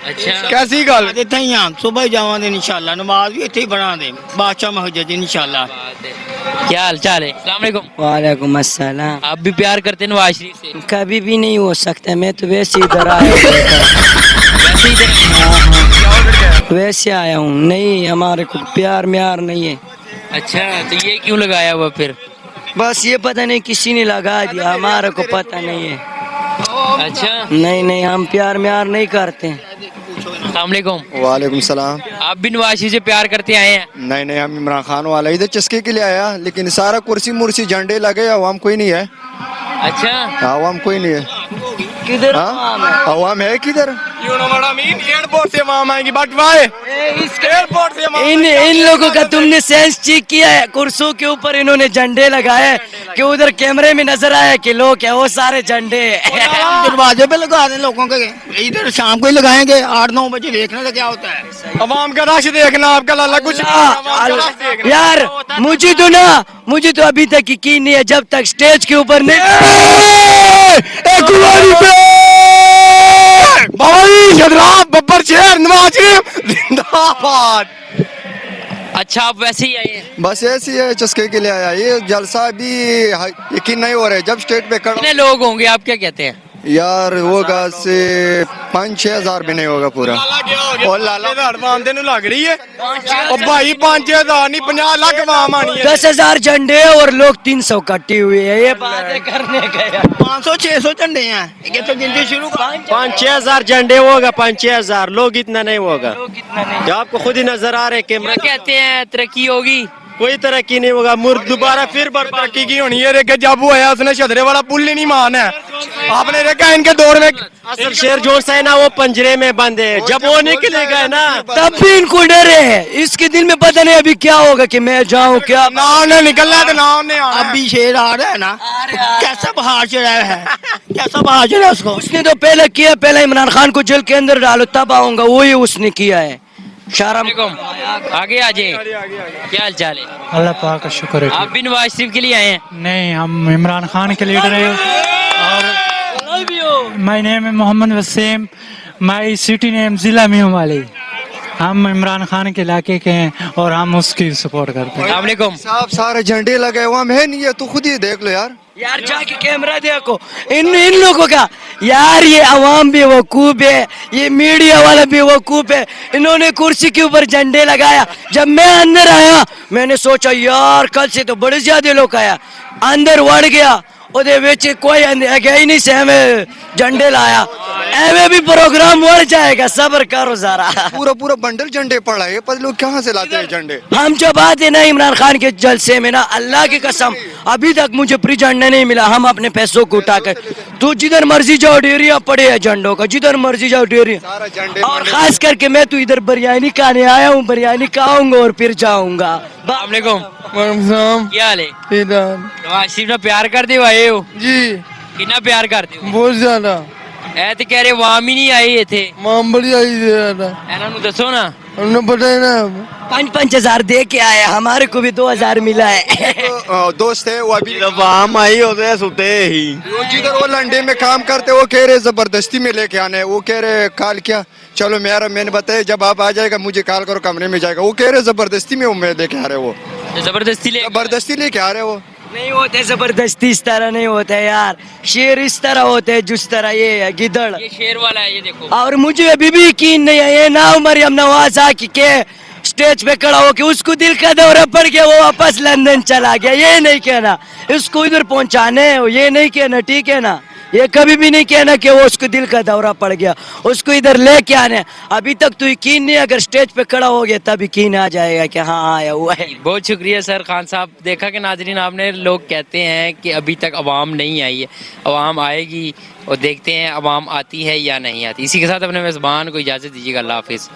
اچھا کیسی گل ਇੱਥੇ ਹੀ ਆ ਸਵੇਰ ਜਾਵਾਂਗੇ ਇਨਸ਼ਾਅੱਲਾ ਨਮਾਜ਼ ਵੀ ਇੱਥੇ ਹੀ ਪੜਾਂਗੇ ਬਾਦਸ਼ਾਹ ਮਸਜਿਦ ਇਨਸ਼ਾਅੱਲਾ کیا حال چال ہے؟ السلام علیکم. وعلیکم السلام. آپ بھی پیار کرتے ہیں نواز شریف سے؟ کبھی بھی نہیں ہو سکتا, میں تو ویسے ادھر آیا ویسے ہی ادھر- ہوں, ویسے آیا ہوں. نہیں, ہمارے کو پیار میار نہیں ہے. اچھا تو یہ کیوں لگایا ہوا پھر؟ بس یہ پتہ نہیں کسی نے لگا دیا, ہمارے کو پتہ نہیں ہے. اچھا نہیں نہیں, ہم پیار میار نہیں کرتے. السلام علیکم. وعلیکم السلام. آپ بھی نواز شریف سے پیار کرتے آئے ہیں؟ نہیں نہیں, ہم عمران خان والا ادھر چسکے کے لیے آیا, لیکن سارا کرسی مرسی جھنڈے لگے, عوام کوئی نہیں ہے. اچھا عوام کوئی نہیں ہے. کدھر ہاں عوام ہے کدھر؟ ایئرپورٹ سے وہاں آئیں گی بٹ وائے ایئرپورٹ سے ان لوگوں کا تم نے سینس چیک کیا ہے؟ کرسیوں کے اوپر انہوں نے جھنڈے لگائے کہ ادھر کیمرے میں نظر آیا کہ لوگ ہیں, وہ سارے جھنڈے دروازے پہ لگا دیں لوگوں کے, ادھر شام کو ہی لگائیں گے 8-9 بجے, دیکھنے سے کیا ہوتا ہے. عوام کا رش دیکھنا آپ کا, لالا کچھ یار مجھے تو ابھی تک یقین نہیں ہے جب تک سٹیج کے اوپر نہیں. بھائی شدراب ببر شیر نواز شریف زندہ باد. اچھا آپ ویسے ہی آئے ہیں؟ بس ایسی ہے, چسکے کے لیے آیا. یہ جلسہ بھی یقین نہیں ہو رہا ہے. جب اسٹیج پہ کھڑا کتنے لوگ ہوں گے آپ کیا کہتے ہیں؟ یار ہوگا سے 5-6 ہزار بھی نہیں ہوگا پورا. اور لالا لگ رہی ہے بھائی, 5-6 ہزار نہیں 50 لاکھ عوام آنی ہے. 10,000 جھنڈے اور لوگ 300 کٹی ہوئی ہے. یہ باتیں کرنے گیا 500-600 جھنڈے ہیں, یہ تو گنتی شروع 5-6 ہزار جھنڈے ہوگا, 5-6 ہزار لوگ, اتنا نہیں ہوگا. جو آپ کو خود ہی نظر آ رہے ہیں کیا کہتے ہیں ترقی ہوگی؟ کوئی ترقی نہیں ہوگا. دوبارہ پھر ترقی کی ہونی ہے. دیکھے جب وہ آیا اس نے شدرے والا پل ہی نہیں مان ہے. آپ نے دیکھا ان کے دور میں اصل شیر جو ہے نا وہ پنجرے میں بند ہے, جب وہ نکلے گا نا تب بھی ان کو ڈرے ہیں. اس کے دل میں پتہ نہیں ابھی کیا ہوگا کہ میں جاؤں کیا. نام نے نکلنا ہے تو نام نے آنا. اب بھی شیر آ رہا ہے نا, کیسا بہار چڑھا ہے, کیسا بہار چڑھا اس کو. اس نے تو پہلے کیا, پہلے عمران خان کو جیل کے اندر ڈالو تب آؤں گا, وہی اس نے کیا ہے. شرم آگے آ جائیں. کیا حال چال ہے؟ اللہ پاک کا شکر ہے. آپ بھی نواز شریف کے لیے آئے ہیں؟ نہیں, ہم عمران خان کے لیڈر ہیں. اور مائی نیم ہے محمد وسیم, مائی سٹی نیم ضلع میوم والی. ہم عمران خان کے علاقے کے ہیں اور ہم اس کی سپورٹ کرتے ہیں. السلام علیکم. صاحب سارے جھنڈے لگے عوام ہے نہیں ہے, تو خود ہی دیکھ لو یار. یار جا کے کیمرہ دیکھو ان لوگوں کا. یار یہ عوام بھی وقوف ہے, یہ میڈیا والا بھی وقوف ہے. انہوں نے کرسی کے اوپر جھنڈے لگایا. جب میں اندر آیا میں نے سوچا یار کل سے تو بڑے زیادہ لوگ آیا. اندر وڑ گیا, کوئی گیا ہی نہیں سے ہمیں جھنڈے لایا. ایویں بھی پروگرام وڑ جائے گا, صبر کرو ذرا. پورا بنڈل جھنڈے پڑا ہے, پر لوگ کہاں سے لاتے ہیں جھنڈے؟ ہم جب آتے نا عمران خان کے جلسے میں نا, اللہ کی قسم ابھی تک مجھے فری جھنڈا نہیں ملا. ہم اپنے پیسوں کو اٹھا کر, تو جدھر مرضی جاؤ ڈیریا پڑے ہے جھنڈوں کا, جدھر مرضی جاؤ ڈیریا. سارا جھنڈے اور خاص کر کے میں تو ادھر بریانی کھانے آیا ہوں, بریانی کھاؤں گا اور پھر جاؤں گا. السلام علیکم. کیا حال ہے؟ نواز شریف نے پیار کر دے آئے ہو جی کتنا پیار کرتے ہو؟ بہت زیادہ. اے تے کہہ رہے عوام ہی نہیں آئی تھے. ماں بڑی آئی زیادہ, انہاں نوں دسو نا. ہم نے پتہ ہے نا. 5,000 دے کے آیا, ہمارے کو بھی 2,000 ملا ہے. دوست ہے وہ ابھی عوام آئی ہوتے ہیں سوتے ہی. جدھر وہ لنڈے میں کام کرتے وہ کہہ رہے زبردستی میں لے کے آنے. وہ کہہ رہے کال کیا, چلو میں نے بتایا جب آپ آ جائے گا مجھے کال کرو, کمرے میں جائے گا. وہ کہہ رہے زبردستی میں لے کے آ رہے. وہ زبردستی لے کے آ رہے. وہ نہیں ہوتے زبردستی, اس طرح نہیں ہوتا یار. شیر اس طرح ہوتے جس طرح یہ ہے گدڑ. یہ شیر والا ہے, یہ دیکھو. اور مجھے ابھی بھی یقین نہیں ہے, یہ ناؤ مریم نواز آ کے اسٹیج پہ کھڑا ہو کے اس کو دل کا دورہ پڑ گیا, وہ واپس لندن چلا گیا. یہ نہیں کہنا اس کو ادھر پہنچانے, یہ نہیں کہنا, ٹھیک ہے نا. یہ کبھی بھی نہیں کہنا کہ وہ اس کو دل کا دورہ پڑ گیا, اس کو ادھر لے کے آنے. ابھی تک تو یقین نہیں, اگر اسٹیج پہ کھڑا ہو گیا تب یقین آ جائے گا کہ ہاں آیا ہوا ہے. بہت شکریہ سر خان صاحب. دیکھا کہ ناظرین آپ نے, لوگ کہتے ہیں کہ ابھی تک عوام نہیں آئی ہے. عوام آئے گی اور دیکھتے ہیں عوام آتی ہے یا نہیں آتی. اسی کے ساتھ اپنے میزبان کو اجازت دیجیے گا. اللہ حافظ.